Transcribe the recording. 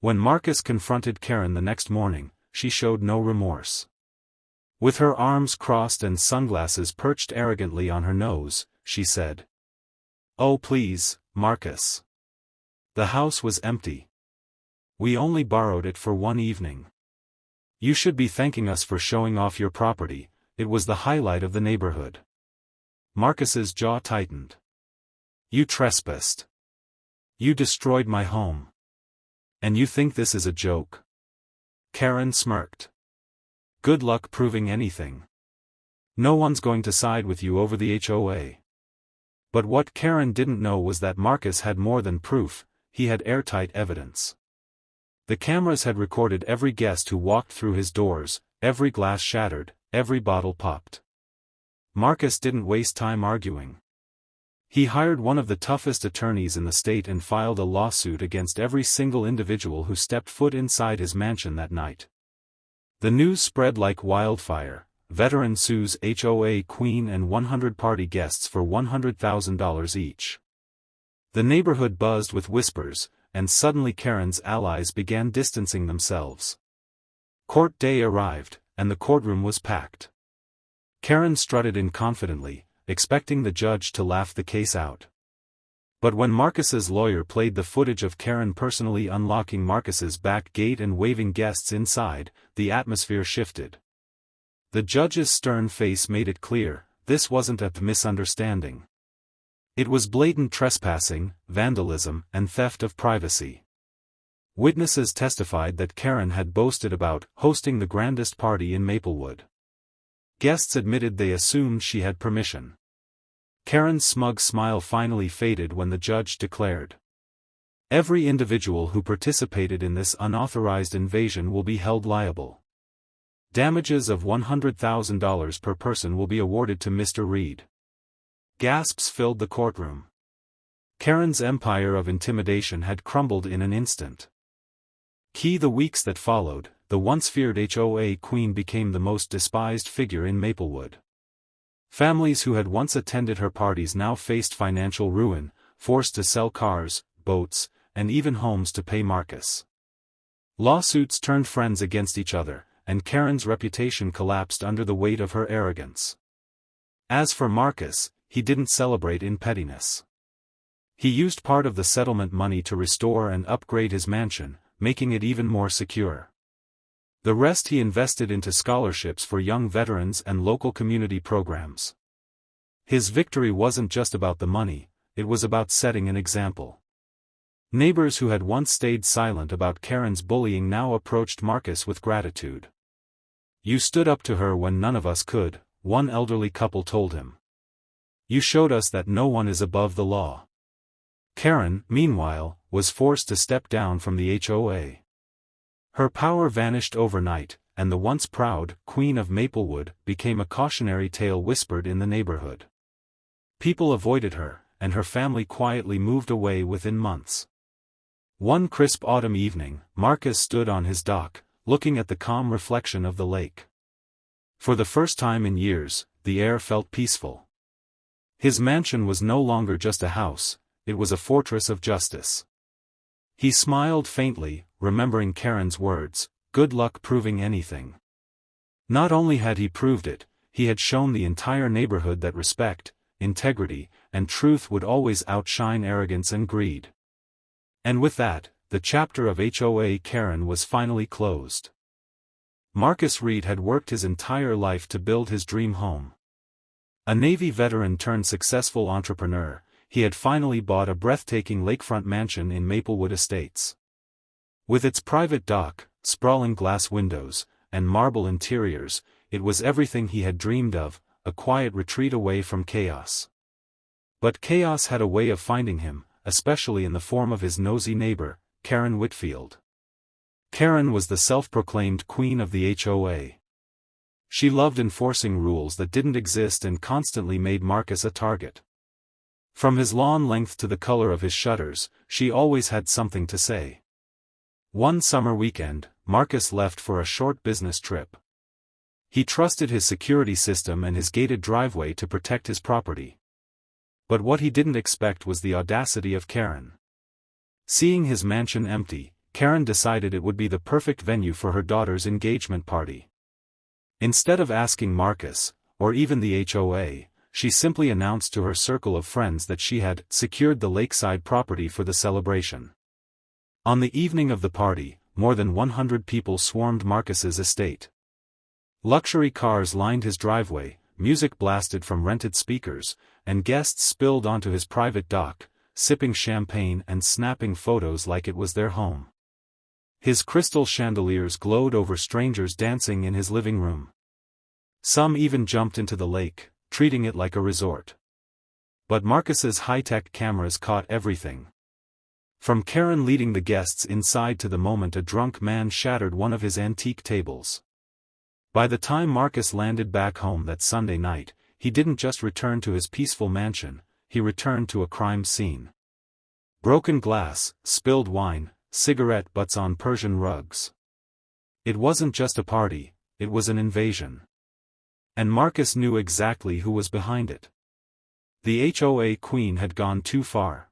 When Marcus confronted Karen the next morning, she showed no remorse. With her arms crossed and sunglasses perched arrogantly on her nose, she said, "Oh please, Marcus. The house was empty. We only borrowed it for one evening. You should be thanking us for showing off your property, it was the highlight of the neighborhood." Marcus's jaw tightened. "You trespassed. You destroyed my home. And you think this is a joke?" Karen smirked. "Good luck proving anything. No one's going to side with you over the HOA." But what Karen didn't know was that Marcus had more than proof, he had airtight evidence. The cameras had recorded every guest who walked through his doors, every glass shattered, every bottle popped. Marcus didn't waste time arguing. He hired one of the toughest attorneys in the state and filed a lawsuit against every single individual who stepped foot inside his mansion that night. The news spread like wildfire. Veteran sues HOA queen and 100 party guests for $100,000 each. The neighborhood buzzed with whispers, and suddenly Karen's allies began distancing themselves. Court day arrived, and the courtroom was packed. Karen strutted in confidently, expecting the judge to laugh the case out. But when Marcus's lawyer played the footage of Karen personally unlocking Marcus's back gate and waving guests inside, the atmosphere shifted. The judge's stern face made it clear, this wasn't a misunderstanding. It was blatant trespassing, vandalism, and theft of privacy. Witnesses testified that Karen had boasted about hosting the grandest party in Maplewood. Guests admitted they assumed she had permission. Karen's smug smile finally faded when the judge declared, "Every individual who participated in this unauthorized invasion will be held liable. Damages of $100,000 per person will be awarded to Mr. Reed." Gasps filled the courtroom. Karen's empire of intimidation had crumbled in an instant. The weeks that followed, the once feared HOA queen became the most despised figure in Maplewood. Families who had once attended her parties now faced financial ruin, forced to sell cars, boats, and even homes to pay Marcus. Lawsuits turned friends against each other, and Karen's reputation collapsed under the weight of her arrogance. As for Marcus, he didn't celebrate in pettiness. He used part of the settlement money to restore and upgrade his mansion, making it even more secure. The rest he invested into scholarships for young veterans and local community programs. His victory wasn't just about the money, it was about setting an example. Neighbors who had once stayed silent about Karen's bullying now approached Marcus with gratitude. "You stood up to her when none of us could," one elderly couple told him. "You showed us that no one is above the law." Karen, meanwhile, was forced to step down from the HOA. Her power vanished overnight, and the once proud Queen of Maplewood became a cautionary tale whispered in the neighborhood. People avoided her, and her family quietly moved away within months. One crisp autumn evening, Marcus stood on his dock, looking at the calm reflection of the lake. For the first time in years, the air felt peaceful. His mansion was no longer just a house, it was a fortress of justice. He smiled faintly, remembering Karen's words, "Good luck proving anything." Not only had he proved it, he had shown the entire neighborhood that respect, integrity, and truth would always outshine arrogance and greed. And with that, the chapter of HOA Karen was finally closed. Marcus Reed had worked his entire life to build his dream home. A Navy veteran turned successful entrepreneur, he had finally bought a breathtaking lakefront mansion in Maplewood Estates. With its private dock, sprawling glass windows, and marble interiors, it was everything he had dreamed of, a quiet retreat away from chaos. But chaos had a way of finding him, especially in the form of his nosy neighbor, Karen Whitfield. Karen was the self-proclaimed queen of the HOA. She loved enforcing rules that didn't exist and constantly made Marcus a target. From his lawn length to the color of his shutters, she always had something to say. One summer weekend, Marcus left for a short business trip. He trusted his security system and his gated driveway to protect his property. But what he didn't expect was the audacity of Karen. Seeing his mansion empty, Karen decided it would be the perfect venue for her daughter's engagement party. Instead of asking Marcus, or even the HOA, she simply announced to her circle of friends that she had secured the lakeside property for the celebration. On the evening of the party, more than 100 people swarmed Marcus's estate. Luxury cars lined his driveway, music blasted from rented speakers, and guests spilled onto his private dock, sipping champagne and snapping photos like it was their home. His crystal chandeliers glowed over strangers dancing in his living room. Some even jumped into the lake, treating it like a resort. But Marcus's high-tech cameras caught everything. From Karen leading the guests inside to the moment a drunk man shattered one of his antique tables. By the time Marcus landed back home that Sunday night, he didn't just return to his peaceful mansion, he returned to a crime scene. Broken glass, spilled wine, cigarette butts on Persian rugs. It wasn't just a party, it was an invasion. And Marcus knew exactly who was behind it. The HOA queen had gone too far.